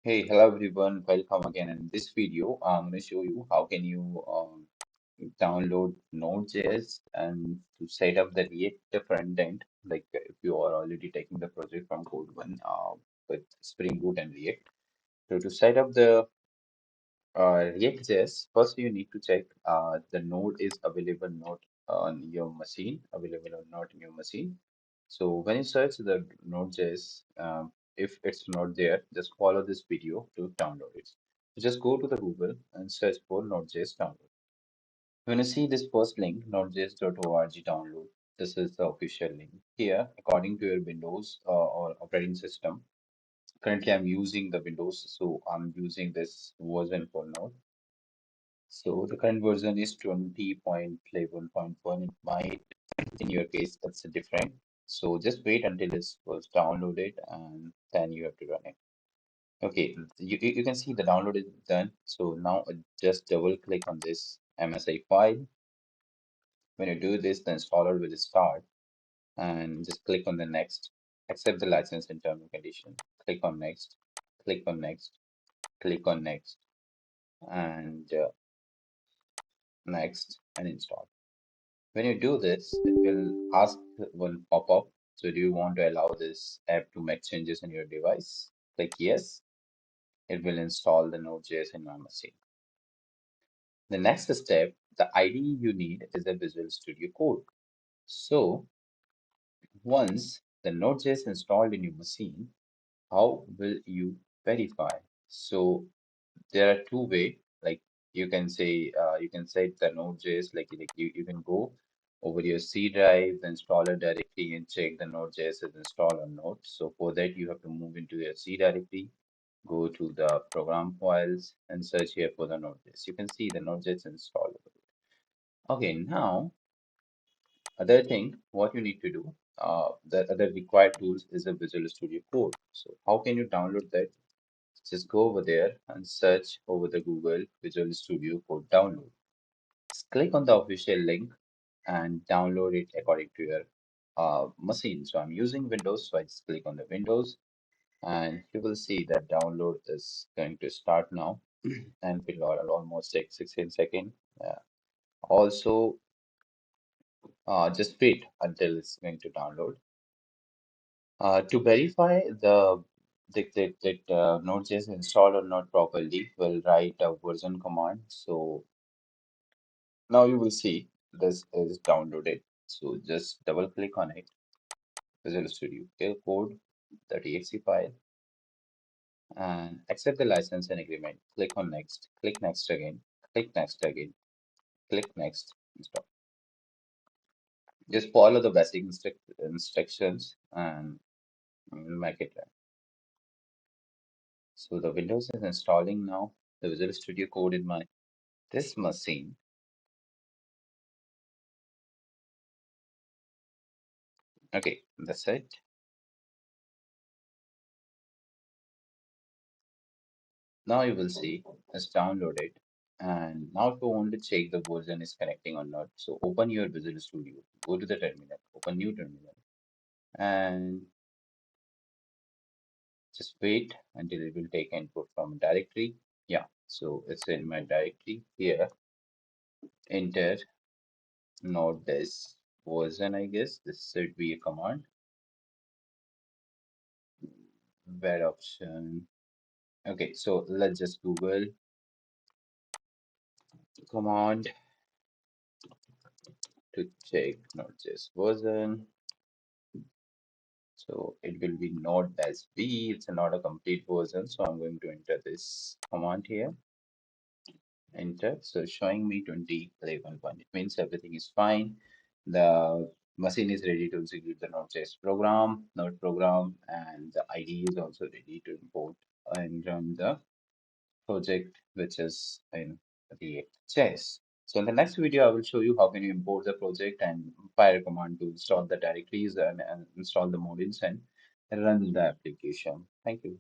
Hey, hello everyone. Welcome again. In this video, I'm going to show you how can you download Node.js and to set up the React front end. Like if you are already taking the project from Code One with Spring Boot and React. So to set up the React.js, first you need to check the node is available not on your machine, available or not in your machine. So when you search the Node.js, if it's not there, just follow this video to download it. So just go to the Google and search for Node.js download. When you see this first link, nodejs.org download, this is the official link. Here, according to your Windows or operating system, currently I'm using the Windows, so I'm using this version for Node. So the current version is 20.11.1. It might, in your case, that's different. So just wait until it's was downloaded and then you have to run it. Okay, you can see the download is done. So now just double click on this MSI file. When you do this, the installer will start and just click on the next. Accept the license and term and condition. Click on next. Click on next. Click on next and next and install. When you do this, it will ask one pop-up. So do you want to allow this app to make changes on your device? Click yes. It will install the Node.js in your machine. The next step, the IDE you need is the Visual Studio Code. So once the Node.js installed in your machine, how will you verify? So there are two way. Like you can set the Node.js like you can go over your C drive, the installer directory, and check the Node.js is installed or not. So for that you have to move into your C directory, go to the program files and search here for the Node.js. You can see the Node.js installed. Okay, now other thing what you need to do, the other required tools is a Visual Studio Code. So how can you download that? Just go over there and search over the Google Visual Studio Code download. Just click on the official link and download it according to your machine. So I'm using Windows, so I just click on the Windows and you will see that download is going to start now and it will almost take 16 seconds. Also, just wait until it's going to download. To verify that Node.js is installed or not properly, we'll write a version command. So now you will see this is downloaded. So just double click on it, Visual Studio Code, the .exe file, and accept the license and agreement. Click on next, click next again, click next again, click next, install. Just follow the basic instructions and make it run. So the Windows is installing now the Visual Studio Code in my this machine. Okay, that's it. Now you will see it's downloaded. And now if you want to check the version is connecting or not, so open your Visual Studio, go to the terminal, open new terminal, and just wait until it will take input from directory. Yeah, so it's in my directory here. Enter Node.js version, I guess. This should be a command. Where option. Okay, so let's just Google command to check Node.js version. So it will be Node.js. It's not a complete version. So I'm going to enter this command here. Enter. So showing me 2011.1. It means everything is fine. The machine is ready to execute the Node.js program, Node program, and the IDE is also ready to import and run the project, which is in React.js. So in the next video, I will show you how can you import the project and fire a command to install the directories and install the modules and run the application. Thank you.